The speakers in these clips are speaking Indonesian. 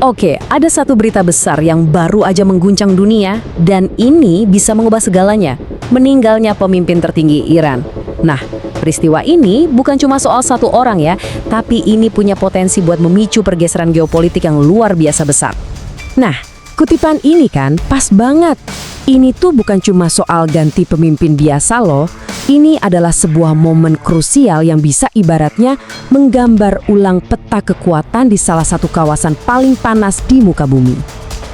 Oke, ada satu berita besar yang baru aja mengguncang dunia dan ini bisa mengubah segalanya. Meninggalnya pemimpin tertinggi Iran. Nah, peristiwa ini bukan cuma soal satu orang ya, tapi ini punya potensi buat memicu pergeseran geopolitik yang luar biasa besar. Nah, kutipan ini kan pas banget. Ini tuh bukan cuma soal ganti pemimpin biasa loh. Ini adalah sebuah momen krusial yang bisa ibaratnya menggambar ulang peta kekuatan di salah satu kawasan paling panas di muka bumi.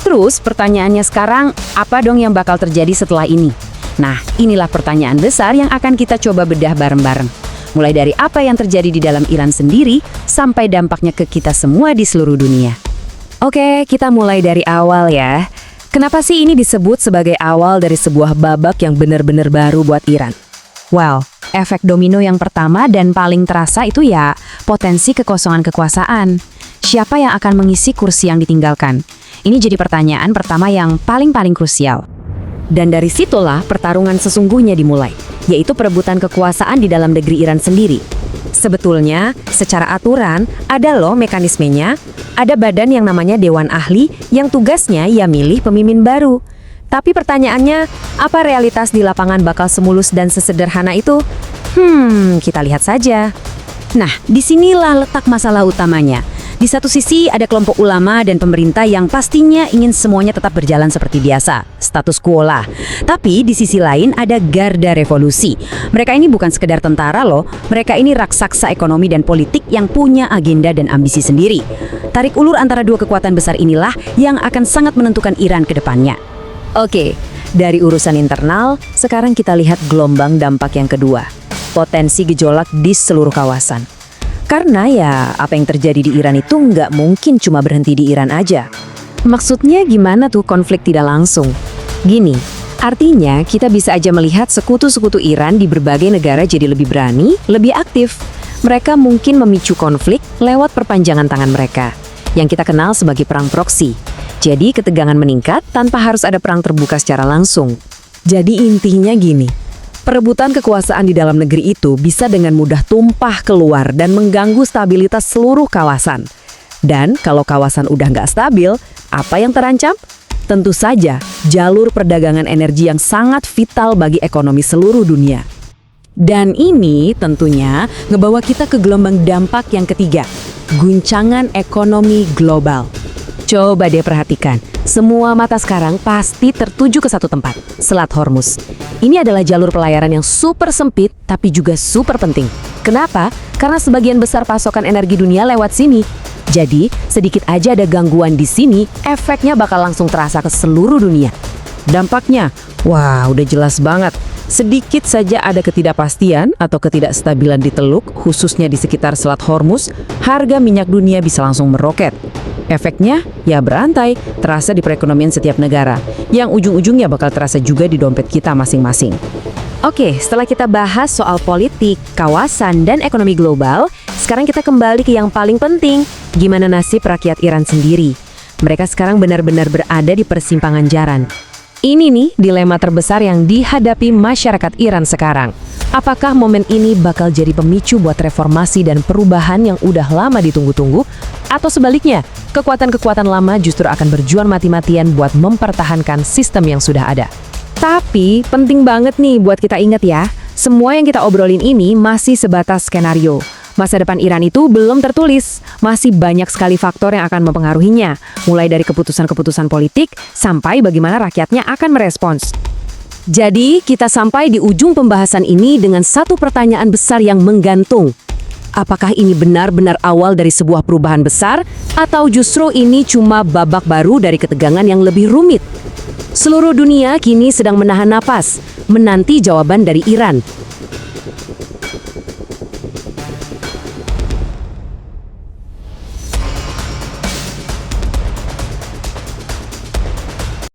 Terus pertanyaannya sekarang, apa dong yang bakal terjadi setelah ini? Nah, inilah pertanyaan besar yang akan kita coba bedah bareng-bareng. Mulai dari apa yang terjadi di dalam Iran sendiri, sampai dampaknya ke kita semua di seluruh dunia. Oke, kita mulai dari awal ya. Kenapa sih ini disebut sebagai awal dari sebuah babak yang benar-benar baru buat Iran? Well, efek domino yang pertama dan paling terasa itu ya potensi kekosongan kekuasaan. Siapa yang akan mengisi kursi yang ditinggalkan? Ini jadi pertanyaan pertama yang paling krusial. Dan dari situlah pertarungan sesungguhnya dimulai, yaitu perebutan kekuasaan di dalam negeri Iran sendiri. Sebetulnya, secara aturan, ada loh mekanismenya. Ada badan yang namanya Dewan Ahli yang tugasnya ya milih pemimpin baru. Tapi pertanyaannya, apa realitas di lapangan bakal semulus dan sesederhana itu? Kita lihat saja. Nah, disinilah letak masalah utamanya. Di satu sisi ada kelompok ulama dan pemerintah yang pastinya ingin semuanya tetap berjalan seperti biasa, status quo lah. Tapi di sisi lain ada garda revolusi. Mereka ini bukan sekedar tentara loh, mereka ini raksasa ekonomi dan politik yang punya agenda dan ambisi sendiri. Tarik ulur antara dua kekuatan besar inilah yang akan sangat menentukan Iran ke depannya. Oke, dari urusan internal, sekarang kita lihat gelombang dampak yang kedua. Potensi gejolak di seluruh kawasan. Karena ya, apa yang terjadi di Iran itu nggak mungkin cuma berhenti di Iran aja. Maksudnya gimana tuh konflik tidak langsung? Gini, artinya kita bisa aja melihat sekutu-sekutu Iran di berbagai negara jadi lebih berani, lebih aktif. Mereka mungkin memicu konflik lewat perpanjangan tangan mereka, yang kita kenal sebagai perang proksi. Jadi ketegangan meningkat tanpa harus ada perang terbuka secara langsung. Jadi intinya gini, perebutan kekuasaan di dalam negeri itu bisa dengan mudah tumpah keluar dan mengganggu stabilitas seluruh kawasan. Dan kalau kawasan udah nggak stabil, apa yang terancam? Tentu saja jalur perdagangan energi yang sangat vital bagi ekonomi seluruh dunia. Dan ini tentunya ngebawa kita ke gelombang dampak yang ketiga, guncangan ekonomi global. Coba deh perhatikan, semua mata sekarang pasti tertuju ke satu tempat, Selat Hormuz. Ini adalah jalur pelayaran yang super sempit tapi juga super penting. Kenapa? Karena sebagian besar pasokan energi dunia lewat sini. Jadi, sedikit aja ada gangguan di sini, efeknya bakal langsung terasa ke seluruh dunia. Dampaknya, wah udah jelas banget. Sedikit saja ada ketidakpastian atau ketidakstabilan di Teluk, khususnya di sekitar Selat Hormuz, harga minyak dunia bisa langsung meroket. Efeknya ya berantai, terasa di perekonomian setiap negara, yang ujung-ujungnya bakal terasa juga di dompet kita masing-masing. Oke, setelah kita bahas soal politik, kawasan, dan ekonomi global, sekarang kita kembali ke yang paling penting, gimana nasib rakyat Iran sendiri. Mereka sekarang benar-benar berada di persimpangan jalan. Ini nih dilema terbesar yang dihadapi masyarakat Iran sekarang. Apakah momen ini bakal jadi pemicu buat reformasi dan perubahan yang udah lama ditunggu-tunggu? Atau sebaliknya, kekuatan-kekuatan lama justru akan berjuang mati-matian buat mempertahankan sistem yang sudah ada? Tapi penting banget nih buat kita ingat ya, semua yang kita obrolin ini masih sebatas skenario. Masa depan Iran itu belum tertulis, masih banyak sekali faktor yang akan mempengaruhinya, mulai dari keputusan-keputusan politik sampai bagaimana rakyatnya akan merespons. Jadi, kita sampai di ujung pembahasan ini dengan satu pertanyaan besar yang menggantung. Apakah ini benar-benar awal dari sebuah perubahan besar, atau justru ini cuma babak baru dari ketegangan yang lebih rumit? Seluruh dunia kini sedang menahan napas, menanti jawaban dari Iran.